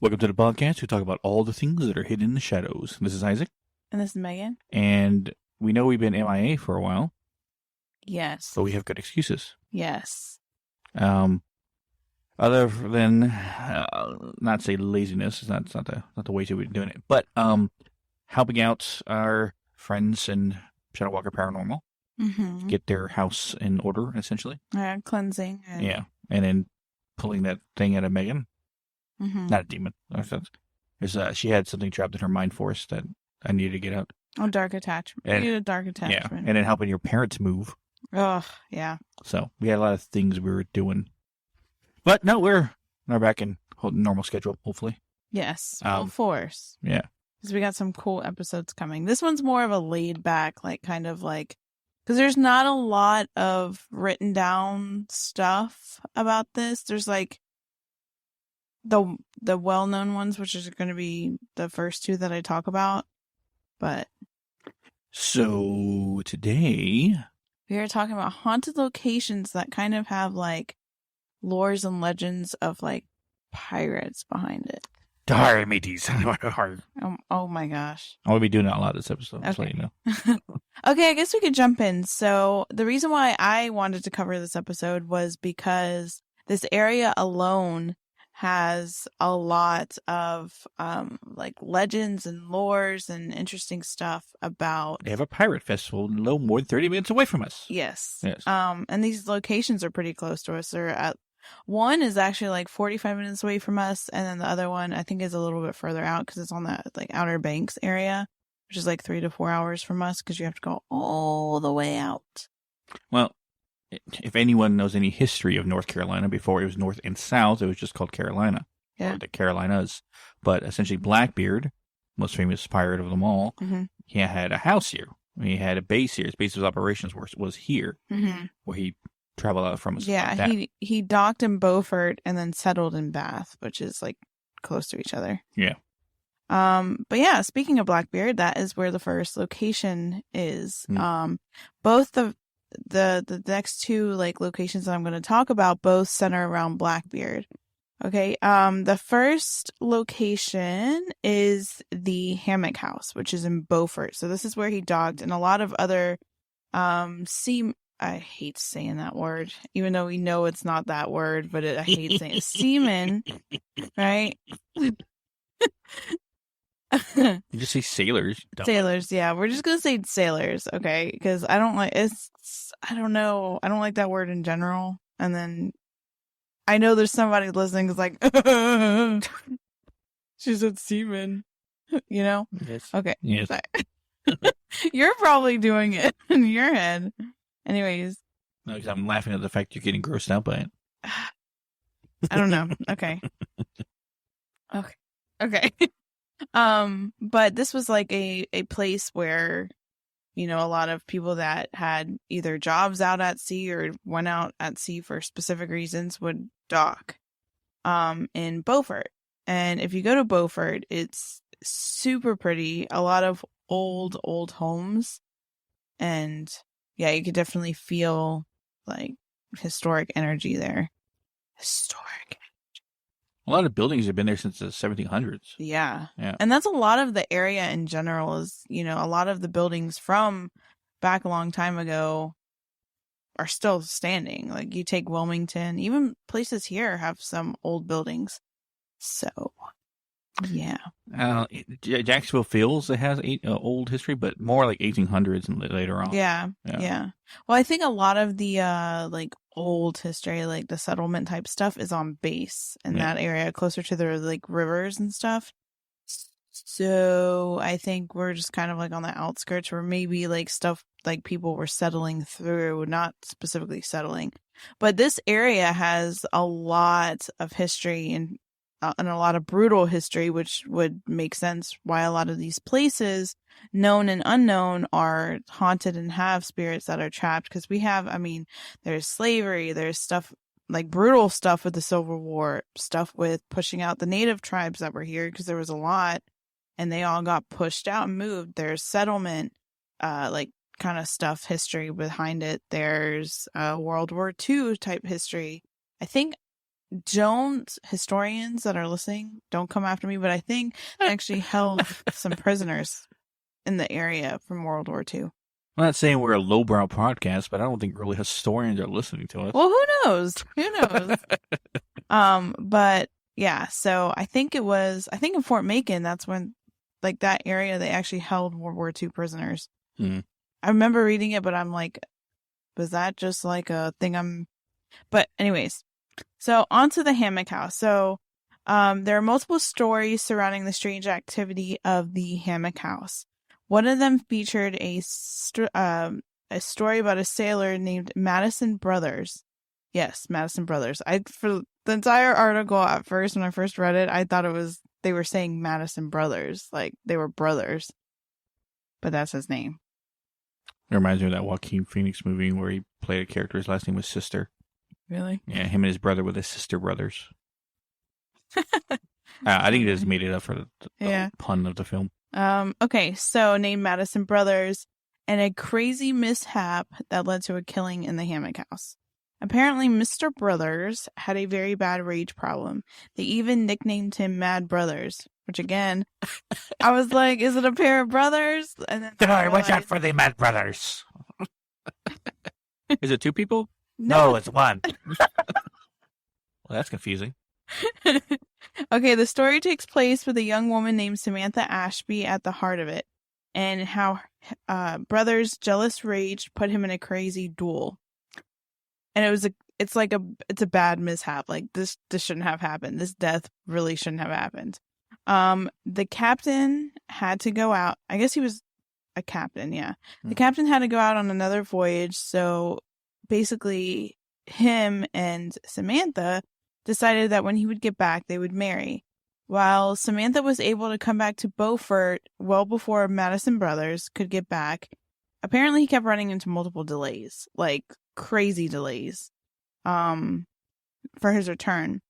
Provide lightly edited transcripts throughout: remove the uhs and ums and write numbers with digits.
Welcome to the podcast. We talk about all the things that are hidden in the shadows. This is Isaac. And this is Megan. And we know we've been MIA for a while. Yes. But we have good excuses. Yes. Other than, not say laziness, it's not the way we've been doing it, but helping out our friends in Shadow Walker Paranormal. Mm-hmm. Get their house in order, essentially. Cleansing. Yeah. And then pulling that thing out of Megan. Mm-hmm. Not a demon. She had something trapped in her mind force that I needed to get out. Oh, dark attachment. You need a dark attachment. Yeah, and then helping your parents move. Oh, yeah. So we had a lot of things we were doing. But no, we're back in normal schedule, hopefully. Yes, full force. Yeah. Because we got some cool episodes coming. This one's more of a laid back, because there's not a lot of written down stuff about this. There's the well-known ones, which is going to be the first two that I talk about. But so today we are talking about haunted locations that kind of have lores and legends of pirates behind it. Darn mateys. Oh my gosh. I'm going to be doing that a lot this episode, okay. So you know. Okay, I guess we could jump in. So the reason why I wanted to cover this episode was because this area alone has a lot of legends and lores and interesting stuff about. They have a pirate festival no more than 30 minutes away from us. Yes. And these locations are pretty close to us. One is actually 45 minutes away from us, and then the other one I think is a little bit further out because it's on that Outer Banks area, which is 3 to 4 hours from us because you have to go all the way out. Well, if anyone knows any history of North Carolina, before it was North and South, it was just called Carolina. Yeah. Or the Carolinas. But essentially Blackbeard, most famous pirate of them all, mm-hmm. he had a house here. He had a base here. His base of operations was here, mm-hmm. where he traveled out from. Yeah, he docked in Beaufort and then settled in Bath, which is close to each other. Yeah. But yeah, speaking of Blackbeard, that is where the first location is. Both the next two locations that I'm going to talk about both center around Blackbeard. Okay. The first location is the Hammock house, which is in Beaufort. So this is where he docked, and a lot of other I hate saying that word, even though we know it's not that word, but I hate saying it. Seamen, right? You just say sailors. Sailors, yeah. We're just going to say sailors, okay? Because I don't like that word in general. And then I know there's somebody listening who's she said seamen, you know? Yes. Okay. Yes. You're probably doing it in your head. Anyways. No, because I'm laughing at the fact you're getting grossed out by it. I don't know. Okay. Okay. But this was a place where, a lot of people that had either jobs out at sea or went out at sea for specific reasons would dock, in Beaufort. And if you go to Beaufort, it's super pretty. A lot of old homes. And yeah, you could definitely feel historic energy there. Historic. A lot of buildings have been there since the 1700s. Yeah. Yeah. And that's a lot of the area in general is, a lot of the buildings from back a long time ago are still standing. You take Wilmington, even places here have some old buildings. So, yeah. Jacksonville feels it has old history, but more 1800s and later on. Yeah. Well, I think a lot of the old history, the settlement type stuff, is on base in that area, closer to the rivers and stuff. So I think we're just kind of on the outskirts, where maybe stuff people were settling through, not specifically settling, but this area has a lot of history and a lot of brutal history, which would make sense why a lot of these places, known and unknown, are haunted and have spirits that are trapped. Because there's slavery, there's stuff brutal stuff with the Civil War, stuff with pushing out the native tribes that were here because there was a lot, and they all got pushed out and moved. There's settlement, kind of stuff, history behind it. There's World War II type history. I think historians that are listening, don't come after me, but I think they actually held some prisoners in the area from World War II. I'm not saying we're a lowbrow podcast, but I don't think really historians are listening to us. Well, who knows? Who knows? But yeah, so I think in Fort Macon, that's when, like, that area, they actually held World War II prisoners. Hmm. I remember reading it, but I'm like, was that just like a thing but anyways, so onto the Hammock house. So, there are multiple stories surrounding the strange activity of the Hammock house. One of them featured a story about a sailor named Madison Brothers. Yes, Madison Brothers. For the entire article at first, when I first read it, I thought they were saying Madison Brothers, like they were brothers, but that's his name. It reminds me of that Joaquin Phoenix movie where he played a character. His last name was Sister. Really? Yeah, him and his brother were the Sister Brothers. I think he just made it up for the pun of the film. Okay, so named Madison Brothers, and a crazy mishap that led to a killing in the Hammock house. Apparently, Mr. Brothers had a very bad rage problem. They even nicknamed him Mad Brothers, which again, I was like, is it a pair of brothers? And then Sorry, watch out for the Mad Brothers. Is it two people? No, it's one. Well, that's confusing. Okay, the story takes place with a young woman named Samantha Ashby at the heart of it, and how Brothers' jealous rage put him in a crazy duel. And it's a bad mishap. Like, this shouldn't have happened. This death really shouldn't have happened. The captain had to go out. I guess he was a captain, yeah. The captain had to go out on another voyage, so basically him and Samantha decided that when he would get back, they would marry. While Samantha was able to come back to Beaufort well before Madison Brothers could get back, apparently he kept running into multiple delays, like crazy delays, for his return.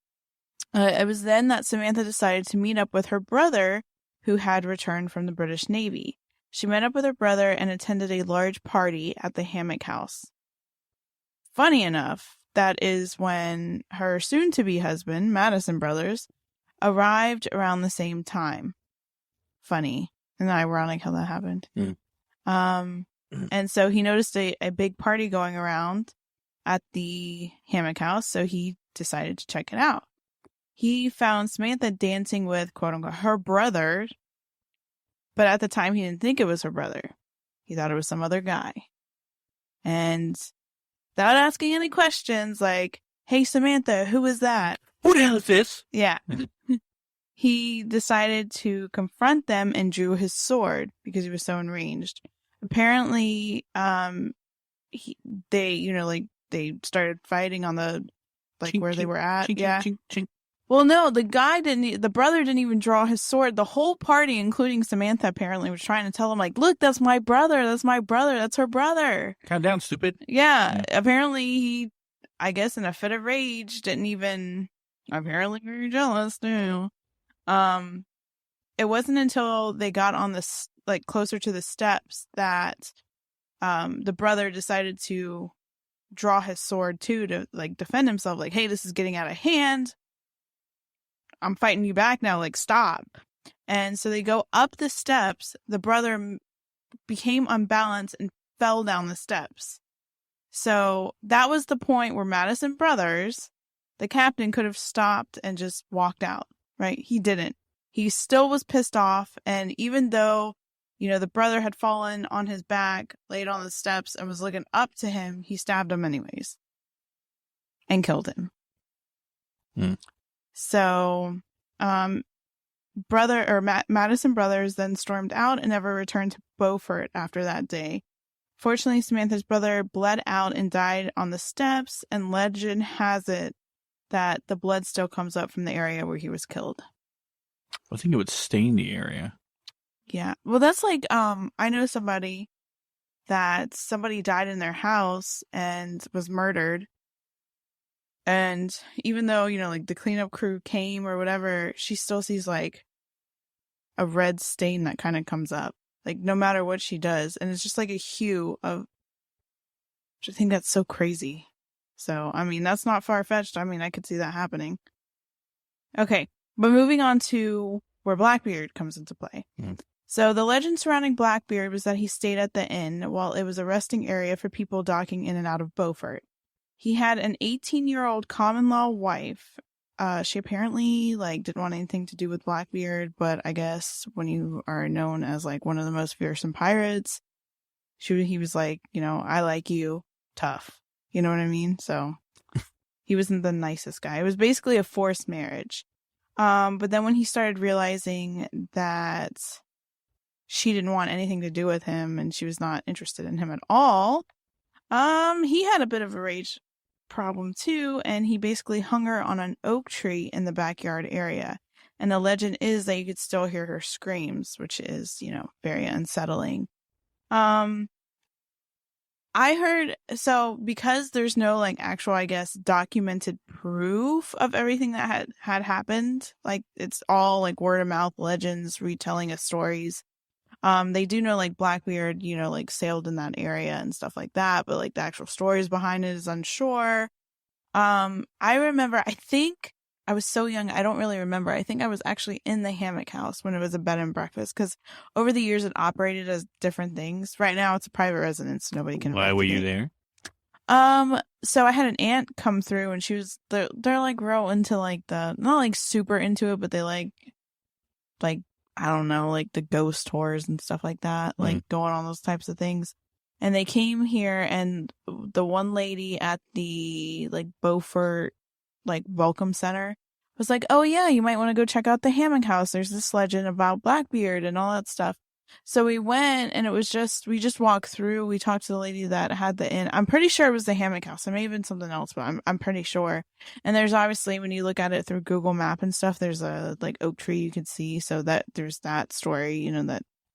It was then that Samantha decided to meet up with her brother, who had returned from the British Navy. She met up with her brother and attended a large party at the Hammock house. Funny enough, that is when her soon-to-be husband, Madison Brothers, arrived around the same time. Funny and ironic how that happened. And so he noticed a big party going around at the Hammock house, so he decided to check it out. He found Samantha dancing with, quote-unquote, her brother, but at the time he didn't think it was her brother. He thought it was some other guy. And without asking any questions, like, hey, Samantha, who is that? Who the hell is this? Yeah. He decided to confront them and drew his sword because he was so enraged. Apparently, they started fighting on the, like, chink, where they were at. chink, yeah. chink, chink. Well, no, the brother didn't even draw his sword. The whole party, including Samantha, apparently was trying to tell him, like, look, that's my brother. That's my brother. That's her brother. Calm down, stupid. Yeah. Apparently he, I guess in a fit of rage, didn't even, apparently very jealous too. It wasn't until they got on this, like, closer to the steps that, the brother decided to draw his sword too, to, like, defend himself. Like, hey, this is getting out of hand. I'm fighting you back now, like, stop. And so they go up the steps. The brother became unbalanced and fell down the steps. So that was the point where Madison Brothers, the captain, could have stopped and just walked out, right? He didn't. He still was pissed off. And even though, the brother had fallen on his back, laid on the steps, and was looking up to him, he stabbed him anyways and killed him. So, Madison Brothers then stormed out and never returned to Beaufort after that day. Fortunately, Samantha's brother bled out and died on the steps, and legend has it that the blood still comes up from the area where he was killed. I think it would stain the area. Yeah. Well, that's like, I know somebody died in their house and was murdered. And even though, like, the cleanup crew came or whatever, she still sees, like, a red stain that kind of comes up, like, no matter what she does. And it's just like a hue of, I think that's so crazy. So, I mean, that's not far-fetched. I mean, I could see that happening. Okay, but moving on to where Blackbeard comes into play. So the legend surrounding Blackbeard was that he stayed at the inn while it was a resting area for people docking in and out of Beaufort. He had an 18-year-old common-law wife. She apparently didn't want anything to do with Blackbeard, but I guess when you are known as one of the most fearsome pirates, he was like, I like you, tough. You know what I mean? So he wasn't the nicest guy. It was basically a forced marriage. But then when he started realizing that she didn't want anything to do with him and she was not interested in him at all, he had a bit of a rage problem too, and he basically hung her on an oak tree in the backyard area. And the legend is that you could still hear her screams, which is, very unsettling. I heard, so because there's no actual, I guess, documented proof of everything that had happened, it's all word of mouth legends, retelling of stories. They do know Blackbeard, sailed in that area and stuff like that, but the actual stories behind it is unsure. I remember, I think I was so young, I don't really remember. I think I was actually in the Hammock house when it was a bed and breakfast, because over the years it operated as different things. Right now it's a private residence, nobody can. Why were you there? So I had an aunt come through, and they're real into the, not super into it, but they I don't know, the ghost tours and stuff like that, going on those types of things. And they came here, and the one lady at the Beaufort welcome center was like, oh yeah, you might want to go check out the Hammock house. There's this legend about Blackbeard and all that stuff. So we went, and we just walked through. We talked to the lady that had the inn. I'm pretty sure it was the Hammock house. It may have been something else, but I'm pretty sure. And there's obviously, when you look at it through Google Map and stuff, there's a oak tree you could see. So that there's that story,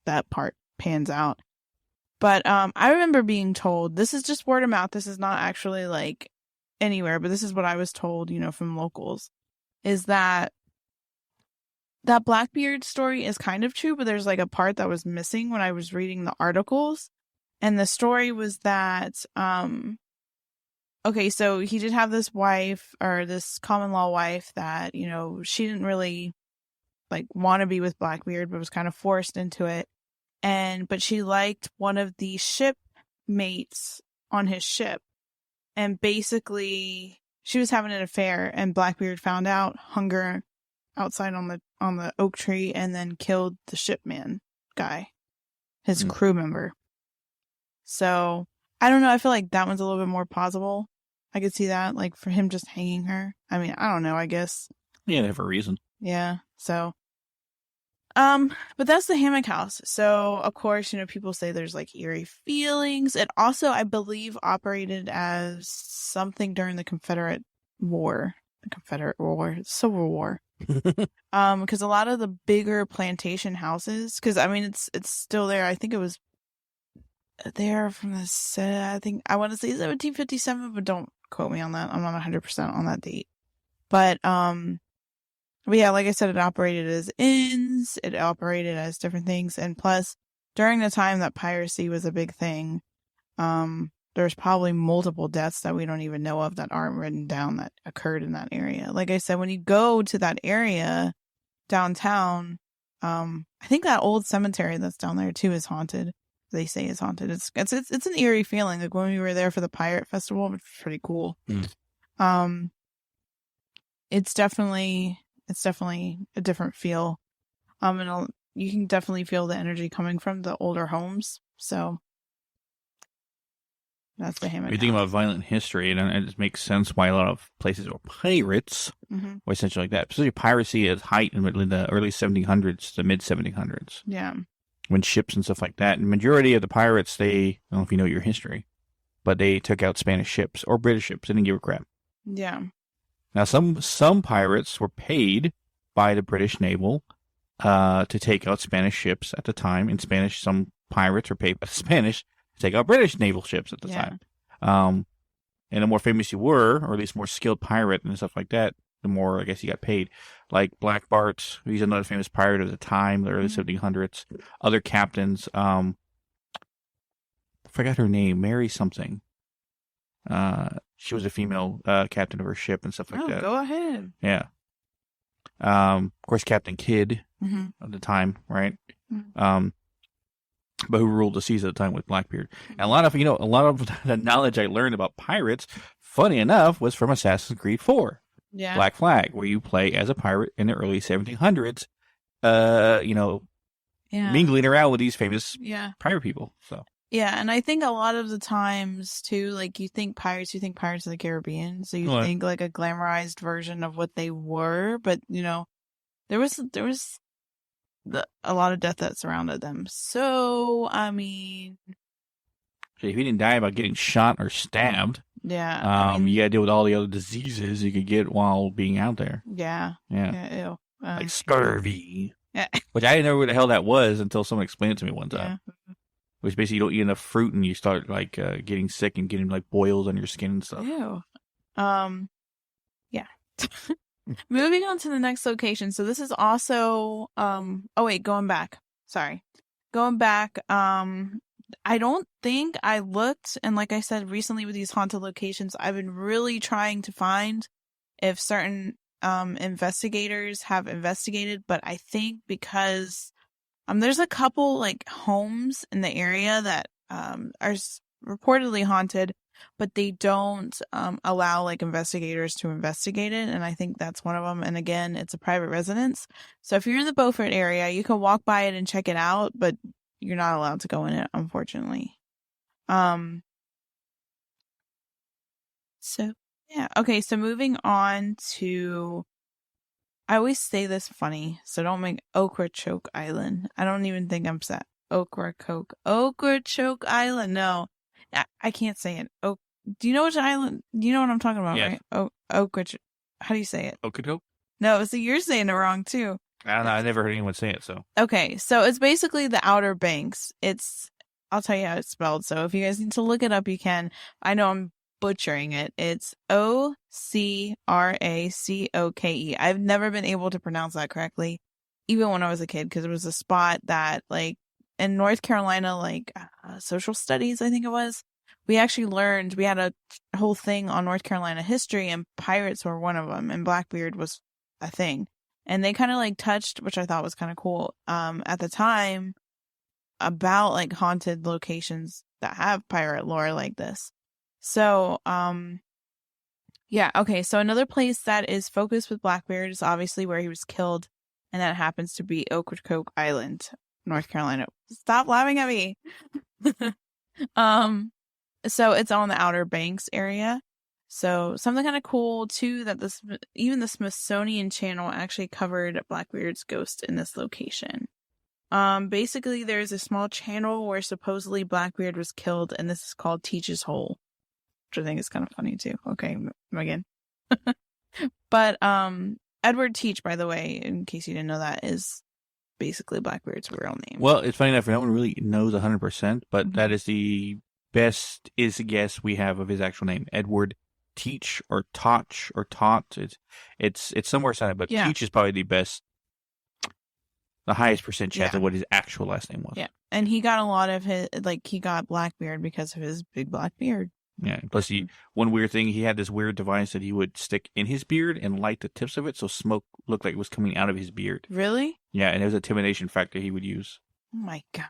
that part pans out. But I remember being told, this is just word of mouth. This is not actually anywhere, but this is what I was told, from locals, is that Blackbeard story is kind of true, but there's a part that was missing when I was reading the articles. And the story was that, okay, so he did have this wife, or this common law wife, that, she didn't really want to be with Blackbeard, but was kind of forced into it. But she liked one of the shipmates on his ship. And basically she was having an affair, and Blackbeard found out, hung her outside on the oak tree, and then killed the shipman guy, his crew member. So I don't know. I feel like that one's a little bit more plausible. I could see that, for him just hanging her. I mean, I don't know, I guess. Yeah, they have a reason. Yeah. So, but that's the Hammock house. So of course, people say there's eerie feelings. It also, I believe, operated as something during the Civil War. Because a lot of the bigger plantation houses, because I mean, it's still there. I think it was there from I want to say 1757, but don't quote me on that. I'm not 100% on that date. But yeah, like I said, it operated as inns. It operated as different things, and plus, during the time that piracy was a big thing, there's probably multiple deaths that we don't even know of that aren't written down that occurred in that area. Like I said, when you go to that area downtown, I think that old cemetery that's down there too is haunted. They say is haunted. It's an eerie feeling. When we were there for the pirate festival, it's pretty cool. It's definitely a different feel. And you can definitely feel the energy coming from the older homes. So that's the Hammock. You think about violent history, and it makes sense why a lot of places were pirates, or essentially like that. Especially piracy at height in the early 1700s to mid 1700s. Yeah. When ships and stuff like that. And majority of the pirates, I don't know if you know your history, but they took out Spanish ships or British ships. They didn't give a crap. Yeah. Now, some pirates were paid by the British naval to take out Spanish ships at the time. In Spanish, some pirates were paid by the Spanish to take out British naval ships at the time. And the more famous you were, or at least more skilled pirate and stuff like that, the more, I guess, you got paid. Like Black Bart, he's another famous pirate at the time, the early 1700s. Other captains, I forgot her name, Mary something. She was a female captain of her ship and stuff like that. Go ahead. Yeah. Of course, Captain Kidd Mm-hmm. at the time, right? Mm-hmm. But who ruled the seas at the time with Blackbeard. And a lot of the knowledge I learned about pirates, funny enough, was from Assassin's Creed 4, Yeah. Black Flag, where you play as a pirate in the early 1700s. Mingling around with these famous pirate people. So. Yeah, and I think a lot of the times too, like you think Pirates of the Caribbean, so you think like a glamorized version of what they were, but there was a lot of death that surrounded them. So I mean, if you didn't die by getting shot or stabbed, you gotta deal with all the other diseases you could get while being out there. Yeah. Ew. Like scurvy. Yeah. Which I didn't know what the hell that was until someone explained it to me one time. Yeah. Which basically you don't eat enough fruit and you start like getting sick and getting like boils on your skin and stuff. Ew. Yeah. Moving on to the next location. So this is also going back. Sorry. Going back, I don't think I looked, and like I said recently with these haunted locations, I've been really trying to find if certain investigators have investigated, but I think because there's a couple like homes in the area that are reportedly haunted, but they don't allow like investigators to investigate it, and I think that's one of them. And again, it's a private residence, so if you're in the Beaufort area, you can walk by it and check it out, but you're not allowed to go in it, unfortunately. So yeah, okay. So moving on to. I always say this funny, so don't make Ocracoke Island. I don't even think I'm set. Ocracoke Island. No, I can't say it. Do you know which island? Do you know what I'm talking about, right? Ocracoke. How do you say it? Ocracoke? No, so you're saying it wrong too. I don't know. I never heard anyone say it, so. Okay, so it's basically the Outer Banks. I'll tell you how it's spelled, so if you guys need to look it up, you can. I know I'm butchering it. It's Ocracoke. I've never been able to pronounce that correctly, even when I was a kid, because it was a spot that, like, in North Carolina, like, social studies, I think it was, we actually learned, we had a whole thing on North Carolina history, and pirates were one of them, and Blackbeard was a thing. And they kind of, like, touched, which I thought was kind of cool, at the time, about, like, haunted locations that have pirate lore like this. So, okay. So another place that is focused with Blackbeard is obviously where he was killed, and that happens to be Ocracoke Island, North Carolina. Stop laughing at me. So it's on the Outer Banks area. So something kind of cool too that even the Smithsonian Channel actually covered Blackbeard's ghost in this location. Basically, there's a small channel where supposedly Blackbeard was killed, and this is called Teach's Hole. Which I think is kind of funny too. Okay, again. But Edward Teach, by the way, in case you didn't know that, is basically Blackbeard's real name. Well, it's funny enough, no one really knows 100%, but that is the best guess we have of his actual name. Edward Teach or Toch or Tot. It's somewhere silent, but Teach is probably the highest percent chance of what his actual last name was. Yeah, and he got a lot of he got Blackbeard because of his big black beard. Yeah, plus one weird thing, he had this weird device that he would stick in his beard and light the tips of it so smoke looked like it was coming out of his beard. Really? Yeah, and there was an intimidation factor he would use. Oh my god.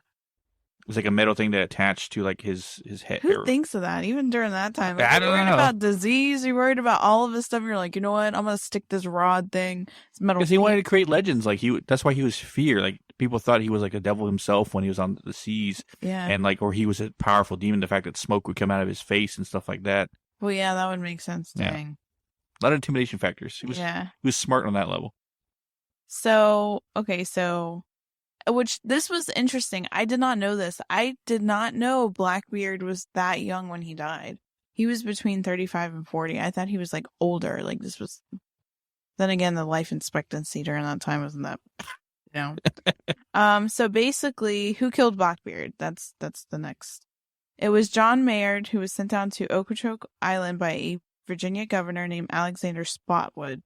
It was like a metal thing that attached to like his head. Who thinks of that, even during that time? Like, I don't know. You're worried about disease, you're worried about all of this stuff, you're like, you know what, I'm going to stick this rod thing. It's metal. Because he wanted to create legends. Like that's why he was feared. Like people thought he was like a devil himself when he was on the seas. Yeah. And or he was a powerful demon. The fact that smoke would come out of his face and stuff like that. Well, yeah, that would make sense. Yeah. Dang. A lot of intimidation factors. He was smart on that level. So, okay, which this was interesting. I did not know this. I did not know Blackbeard was that young when he died. He was between 35 and 40. I thought he was like older. Like this was. Then again, the life expectancy during that time wasn't that. So basically, who killed Blackbeard? That's the next. It was John Maynard, who was sent down to Ocracoke Island by a Virginia governor named Alexander Spotwood.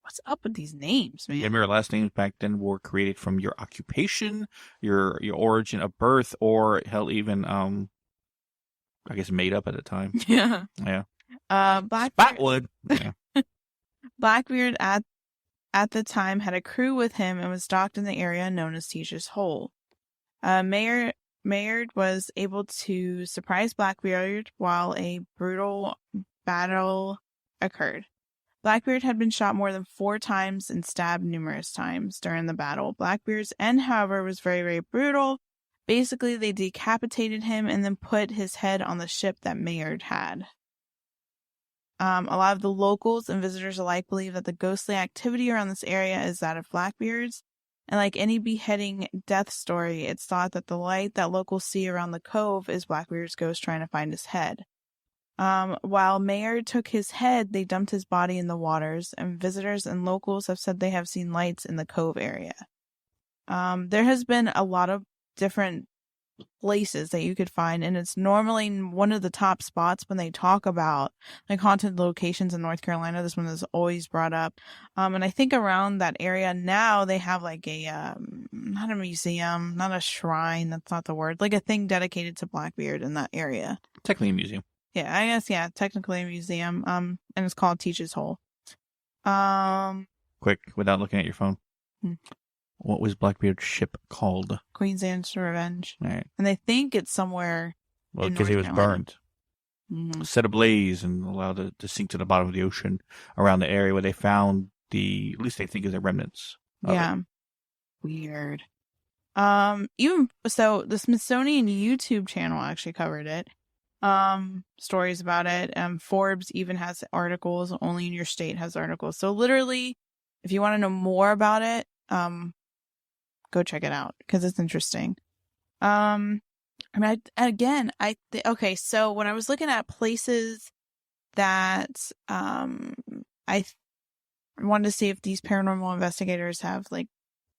What's up with these names, man? Yeah, remember last names back then were created from your occupation, your origin of birth, or hell, even I guess made up at the time. Yeah. Yeah. Spotwood. Yeah. Blackbeard at the time had a crew with him and was docked in the area known as Teach's Hole. Maynard was able to surprise Blackbeard while a brutal battle occurred. Blackbeard had been shot more than 4 times and stabbed numerous times during the battle. Blackbeard's end, however, was very, very brutal. Basically, they decapitated him and then put his head on the ship that Maynard had. A lot of the locals and visitors alike believe that the ghostly activity around this area is that of Blackbeard's. And like any beheading death story, it's thought that the light that locals see around the cove is Blackbeard's ghost trying to find his head. While Maynard took his head, they dumped his body in the waters, and visitors and locals have said they have seen lights in the cove area. There has been a lot of different places that you could find, and it's normally one of the top spots when they talk about like haunted locations in North Carolina. This one is always brought up, and I think around that area now they have like a not a museum, not a shrine, that's not the word, like a thing dedicated to Blackbeard in that area. Technically a museum. Yeah, I guess, yeah, technically a museum, and it's called Teach's Hole. Quick, without looking at your phone. What was Blackbeard's ship called? Queen's Answer Revenge. All right. And they think it's somewhere. Well, because it was burned. Set ablaze and allowed to sink to the bottom of the ocean around the area where they found at least they think is the remnants. Yeah. Weird. Even so, the Smithsonian YouTube channel actually covered it. Stories about it. Forbes even has articles. Only in Your State has articles. So literally, if you want to know more about it, go check it out because it's interesting. I mean, okay, so when I was looking at places that I wanted to see if these paranormal investigators have like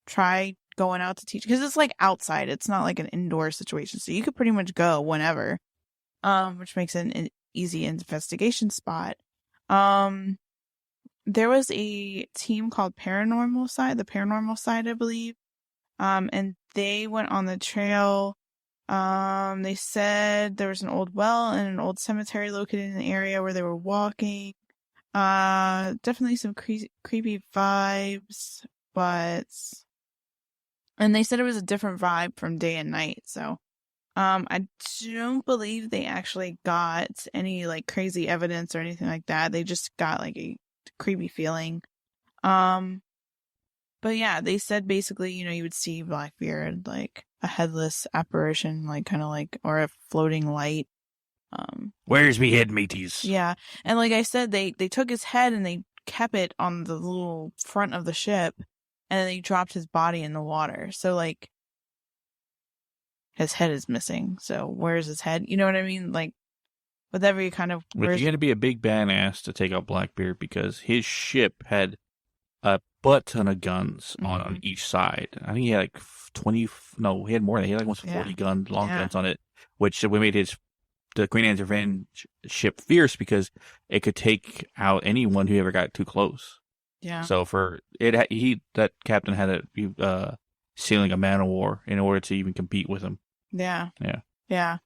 tried going out to teach, because it's like outside, it's not like an indoor situation, so you could pretty much go whenever, which makes it an easy investigation spot. There was a team called the Paranormal Side, I believe. And they went on the trail. They said there was an old well and an old cemetery located in the area where they were walking. Definitely some creepy vibes, and they said it was a different vibe from day and night. So, I don't believe they actually got any like crazy evidence or anything like that. They just got like a creepy feeling. But yeah, they said basically, you would see Blackbeard, like a headless apparition, like kind of like, or a floating light. Where's me head, mateys? Yeah. And like I said, they took his head and they kept it on the little front of the ship, and then they dropped his body in the water. So like his head is missing. So where's his head? You know what I mean? Like whatever you kind of... But you had to be a big badass to take out Blackbeard because his ship had a butt ton of guns on each side. I think he had like 20, no, he had more. He had like almost 40 long guns on it, which we made the Queen Anne's Revenge ship fierce because it could take out anyone who ever got too close. Yeah. So that captain had to be sailing a man of war in order to even compete with him. Yeah. Yeah. Yeah.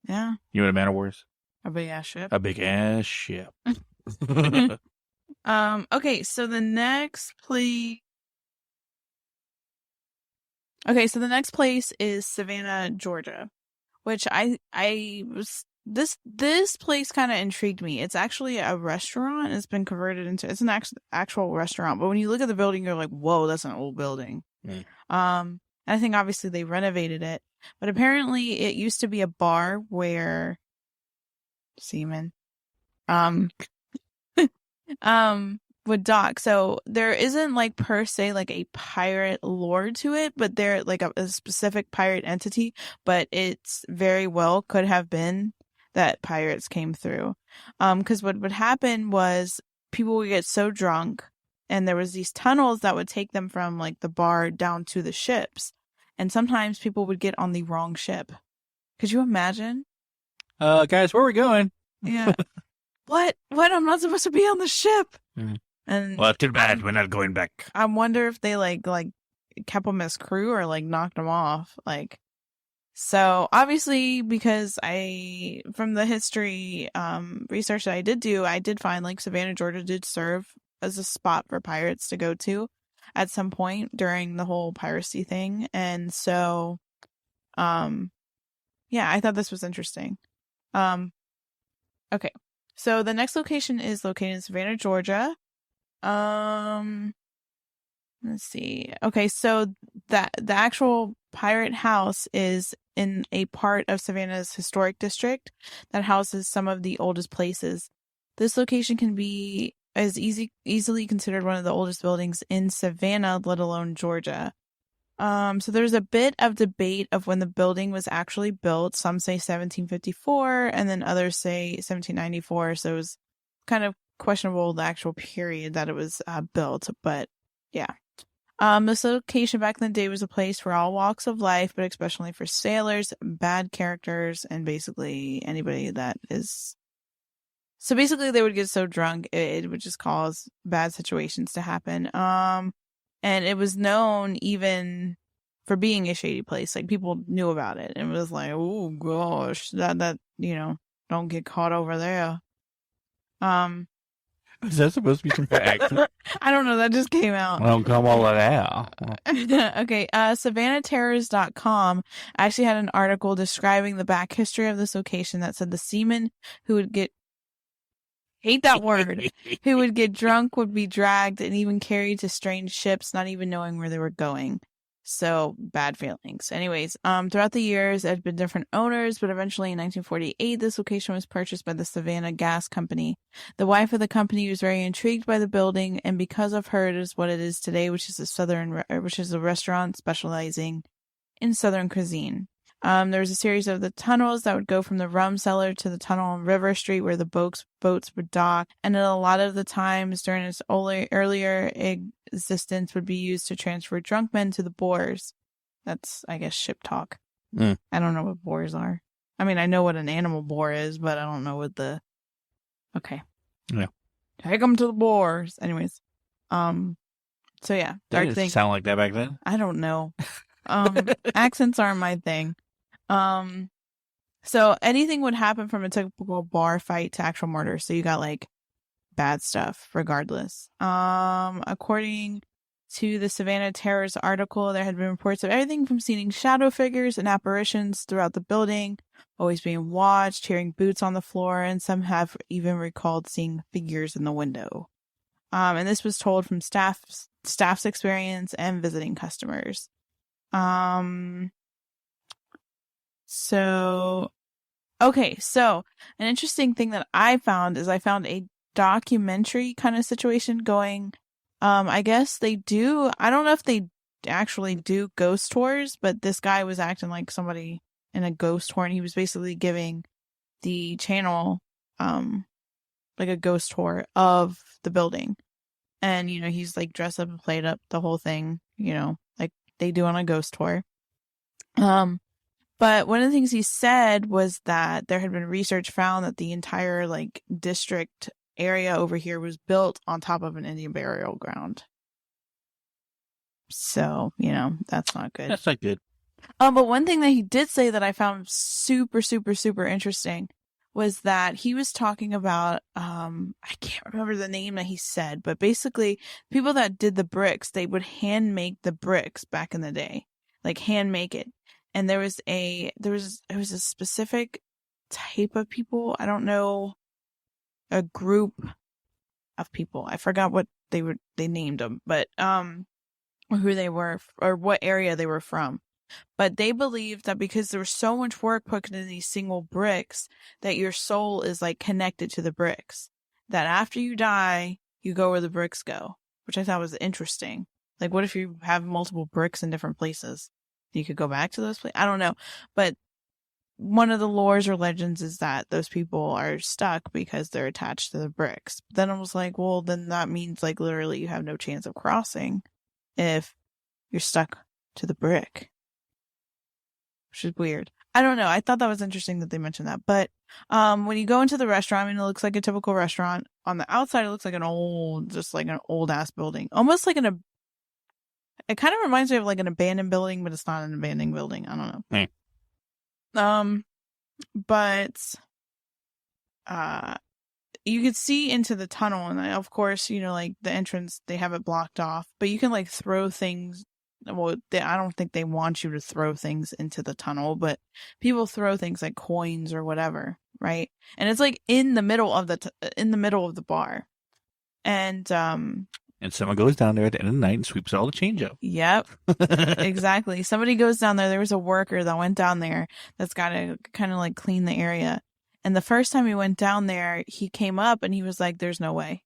Yeah. You know what a man of war is? A big ass ship. A big ass ship. Okay, so the next place. Okay, so the next place is Savannah, Georgia, which this place kind of intrigued me. It's actually a restaurant. It's been converted into, it's an actual restaurant, but when you look at the building, you're like, whoa, that's an old building. I think obviously they renovated it, but apparently it used to be a bar where seamen would dock. So there isn't like per se like a pirate lore to it, but they're like a specific pirate entity, but it's very well could have been that pirates came through. Because what would happen was people would get so drunk, and there was these tunnels that would take them from like the bar down to the ships, and sometimes people would get on the wrong ship. Could you imagine? Guys, where are we going? Yeah. What? I'm not supposed to be on the ship. And well, too bad. We're not going back. I wonder if they like kept them as crew or like knocked them off. Like, So obviously, because from the history research that I did do, I did find like Savannah, Georgia did serve as a spot for pirates to go to at some point during the whole piracy thing. And so, yeah, I thought this was interesting. Okay. So the next location is located in Savannah, Georgia. Let's see. Okay, so the actual pirate house is in a part of Savannah's historic district that houses some of the oldest places. This location can be easily considered one of the oldest buildings in Savannah, let alone Georgia. So there's a bit of debate of when the building was actually built. Some say 1754, and then others say 1794. So it was kind of questionable the actual period that it was built, but yeah. This location back in the day was a place for all walks of life, but especially for sailors, bad characters, and basically anybody that is. So basically, they would get so drunk it would just cause bad situations to happen. And it was known even for being a shady place. Like people knew about it, and it was like, oh gosh, that don't get caught over there. Is that supposed to be some accent? I don't know. That just came out. Well, come all of that. Okay. SavannahTerrors.com actually had an article describing the back history of this location that said the seamen who would get, hate that word, who would get drunk would be dragged and even carried to strange ships, not even knowing where they were going. So bad feelings. Anyways, throughout the years, it had been different owners, but eventually in 1948, this location was purchased by the Savannah Gas Company. The wife of the company was very intrigued by the building, and because of her, it is what it is today, which is a restaurant specializing in Southern cuisine. There was a series of the tunnels that would go from the rum cellar to the tunnel on River Street where the boats would dock. And a lot of the times during its earlier existence would be used to transfer drunk men to the boars. That's, I guess, ship talk. I don't know what boars are. I mean, I know what an animal boar is, but I don't know what the... Okay. Yeah. Take them to the boars. Anyways. So yeah. Dark thing. Sound like that back then? I don't know. Accents aren't my thing. So anything would happen from a typical bar fight to actual murder. So you got like bad stuff regardless. According to the Savannah Terrors article, there had been reports of everything from seeing shadow figures and apparitions throughout the building, always being watched, hearing boots on the floor, and some have even recalled seeing figures in the window. And this was told from staff's experience and visiting customers. So an interesting thing that I found is I found a documentary kind of situation going. I guess they do. I don't know if they actually do ghost tours, but this guy was acting like somebody in a ghost tour, and he was basically giving the channel, like a ghost tour of the building. And, he's like dressed up and played up the whole thing, like they do on a ghost tour. But one of the things he said was that there had been research found that the entire like district area over here was built on top of an Indian burial ground. So, that's not good. That's not good. But one thing that he did say that I found super, super, super interesting was that he was talking about, I can't remember the name that he said, but basically people that did the bricks, they would hand make the bricks back in the day, like hand make it. And it was a specific type of people. I don't know, a group of people. I forgot what they named them, but, who they were or what area they were from. But they believed that because there was so much work put into these single bricks that your soul is like connected to the bricks. That after you die, you go where the bricks go, which I thought was interesting. Like, what if you have multiple bricks in different places? You could go back to those places. I don't know. But one of the lores or legends is that those people are stuck because they're attached to the bricks. But then I was like, well, then that means like literally you have no chance of crossing if you're stuck to the brick. Which is weird. I don't know. I thought that was interesting that they mentioned that. But when you go into the restaurant, I mean, it looks like a typical restaurant. On the outside, it looks like an old ass building. Almost like it kind of reminds me of like an abandoned building, but it's not an abandoned building. I don't know. But you could see into the tunnel, and of course, like the entrance, they have it blocked off, but you can like throw things. Well, I don't think they want you to throw things into the tunnel, but people throw things like coins or whatever, right? And it's like in the middle of the bar, and someone goes down there at the end of the night and sweeps all the change up. Yep, exactly. Somebody goes down there. There was a worker that went down there that's got to kind of like clean the area. And the first time he went down there, he came up and he was like, "There's no way.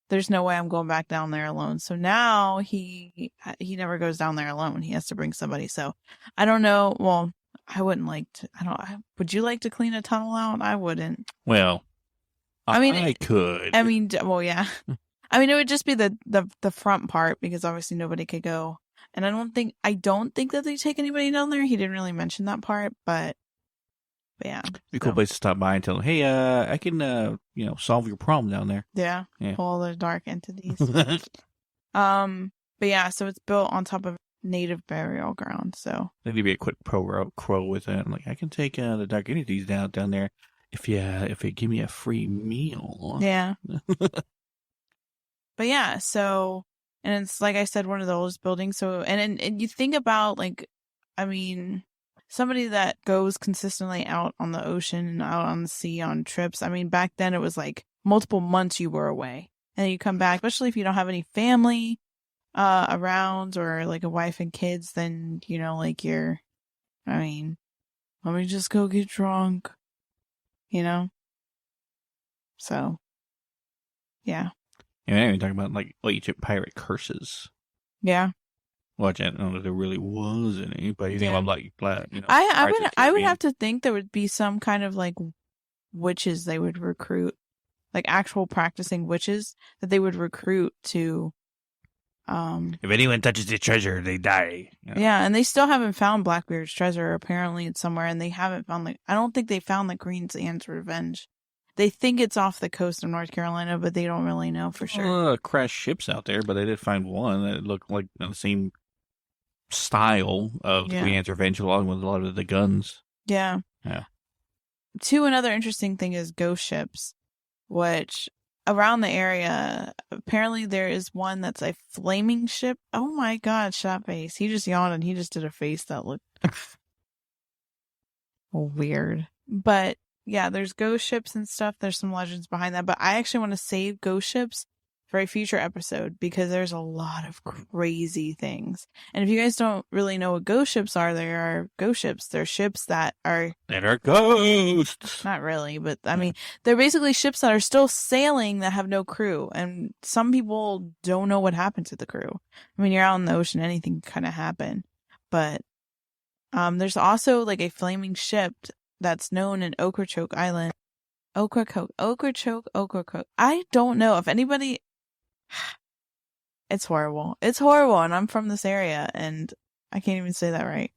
There's no way I'm going back down there alone." So now he never goes down there alone. He has to bring somebody. So I don't know. Well, I wouldn't like to. Would you like to clean a tunnel out? I wouldn't. Well, I mean, I could. I mean, well, yeah. I mean, it would just be the front part because obviously nobody could go. And I don't think that they take anybody down there. He didn't really mention that part, but yeah. It'd be a cool place to stop by and tell them, "Hey, I can solve your problem down there." Yeah. Pull the dark entities. But yeah, so it's built on top of native burial ground. So There'd be a quick crow with it. Like, I can take the dark entities down there if you give me a free meal. Yeah. But yeah, so, and it's like I said, one of the oldest buildings. So, and you think about like, I mean, somebody that goes consistently out on the ocean and out on the sea on trips. I mean, back then it was like multiple months you were away, and then you come back, especially if you don't have any family around or like a wife and kids. Then like let me just go get drunk, So, yeah. And I even talking about like ancient pirate curses. Yeah. Watch, I don't know if there really was any, but you think about like I would have to think there would be some kind of like witches they would recruit, like actual practicing witches that they would recruit to. If anyone touches the treasure, they die. Yeah, and they still haven't found Blackbeard's treasure. Apparently, it's somewhere, and they haven't found I don't think they found the Queen's Anne's Revenge. They think it's off the coast of North Carolina, but they don't really know for sure. Crashed ships out there, but they did find one that looked like the same style of the Queen Anne's Revenge, along with a lot of the guns. Yeah. Yeah. Another interesting thing is ghost ships, which around the area, apparently there is one that's a flaming ship. Oh my God, shot face. He just yawned and he just did a face that looked weird. But yeah, there's ghost ships and stuff. There's some legends behind that. But I actually want to save ghost ships for a future episode because there's a lot of crazy things. And if you guys don't really know what ghost ships are, they are ghost ships. They're ships that are ghosts. Not really, but I mean, they're basically ships that are still sailing that have no crew. And some people don't know what happened to the crew. I mean, you're out in the ocean, anything can kind of happen. But there's also like a flaming ship that's known in Ocracoke Island. Ocracoke. I don't know if anybody... It's horrible. It's horrible, and I'm from this area, and I can't even say that right.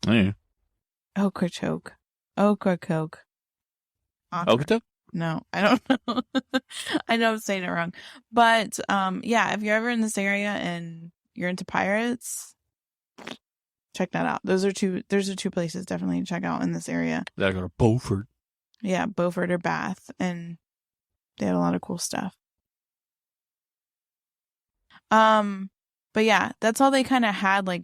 Yeah. Ocracoke. Ocracoke? No, I don't know. I know I'm saying it wrong. But, yeah, if you're ever in this area and you're into pirates... check that out. Those are two places definitely to check out in this area. Gotta go to Beaufort. Yeah, Beaufort or Bath, and they have a lot of cool stuff. But yeah, that's all they kind of had like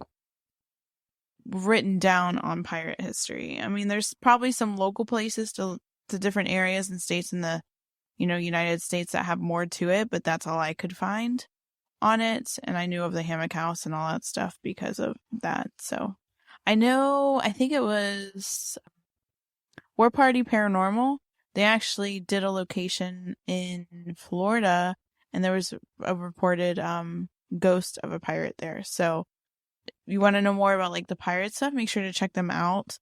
written down on pirate history. I mean, there's probably some local places to different areas and states in the United States that have more to it, but that's all I could find on it. And I knew of the Hammock house and all that stuff because of that. So I think it was War Party Paranormal. They actually did a location in Florida, and there was a reported ghost of a pirate there. So if you want to know more about like the pirate stuff, make sure to check them out.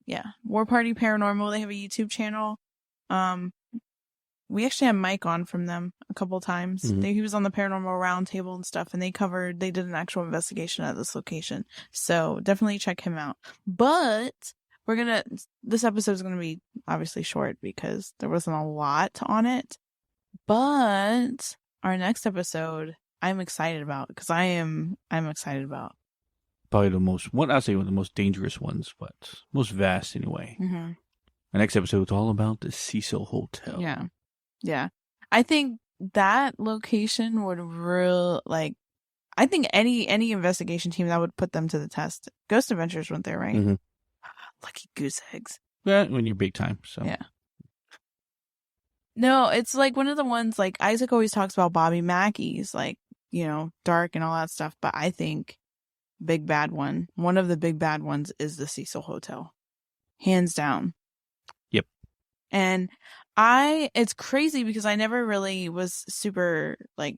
Yeah, War Party Paranormal. They have a YouTube channel. We actually had Mike on from them a couple times. Mm-hmm. He was on the Paranormal Roundtable and stuff, and they did an actual investigation at this location. So definitely check him out. But this episode is going to be obviously short because there wasn't a lot on it. But our next episode, I'm excited about because I'm excited about. probably I'd say one of the most dangerous ones, but most vast anyway. Mm-hmm. The next episode is all about the Cecil Hotel. Yeah. Yeah. I think that location would I think any investigation team that would put them to the test. Ghost Adventures went there, right? Mm-hmm. Lucky goose eggs. Yeah, when you're big time. So yeah. No, it's like one of the ones like Isaac always talks about Bobby Mackey's, like, dark and all that stuff. But I think one of the big bad ones is the Cecil Hotel. Hands down. Yep. And it's crazy because I never really was super like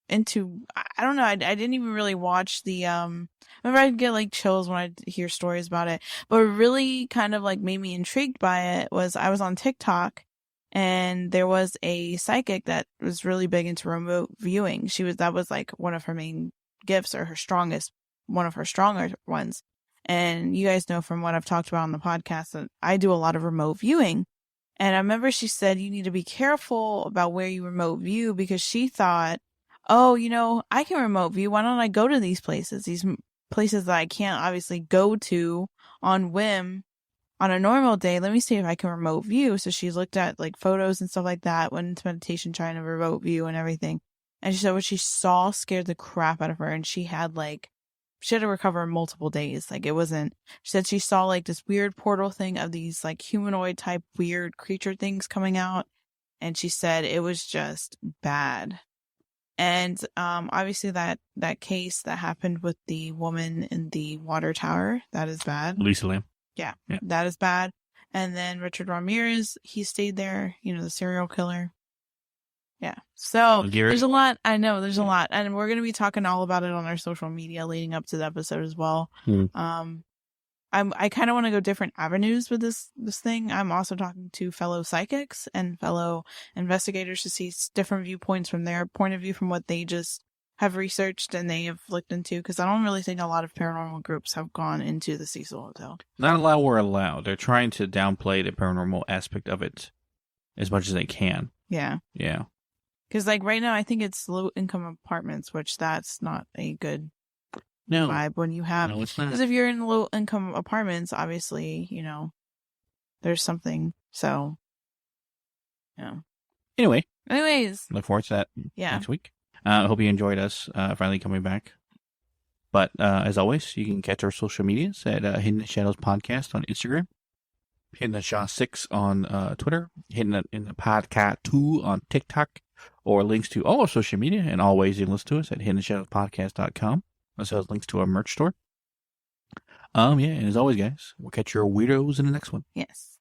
into, I don't know, I didn't even really watch the remember I'd get like chills when I'd hear stories about it, but what really kind of like made me intrigued by it was I was on TikTok and there was a psychic that was really big into remote viewing. That was like one of her main gifts, or one of her stronger ones. And you guys know from what I've talked about on the podcast that I do a lot of remote viewing. And I remember she said you need to be careful about where you remote view, because she thought, oh, I can remote view. Why don't I go to these places that I can't obviously go to on whim on a normal day? Let me see if I can remote view. So she looked at like photos and stuff like that, went into meditation trying to remote view and everything. And she said what she saw scared the crap out of her. And she had to recover in multiple days. Like, it wasn't, she said she saw like this weird portal thing of these like humanoid type weird creature things coming out. And she said it was just bad. And obviously that case that happened with the woman in the water tower, that is bad. Lisa Lam. Yeah, that is bad. And then Richard Ramirez, he stayed there, the serial killer. Yeah. So there's a lot. I know there's a lot. And we're going to be talking all about it on our social media leading up to the episode as well. I kind of want to go different avenues with this thing. I'm also talking to fellow psychics and fellow investigators to see different viewpoints from their point of view, from what they just have researched and they have looked into, because I don't really think a lot of paranormal groups have gone into the Cecil Hotel. Not allowed were allowed. They're trying to downplay the paranormal aspect of it as much as they can. Yeah. Yeah. Because like right now, I think it's low income apartments, which that's not a good vibe when you have. No, it's not. Because if you're in low income apartments, obviously, there's something. So, yeah. Anyways. Look forward to that next week. I hope you enjoyed us finally coming back. But as always, you can catch our social medias at Hidden Shadows Podcast on Instagram, Hidden the Shaw 6 on Twitter, Hidden in the Podcast 2 on TikTok, or links to all our social media and all ways you can listen to us at hiddenshadowspodcast.com. Also has links to our merch store. And as always, guys, we'll catch your weirdos in the next one. Yes.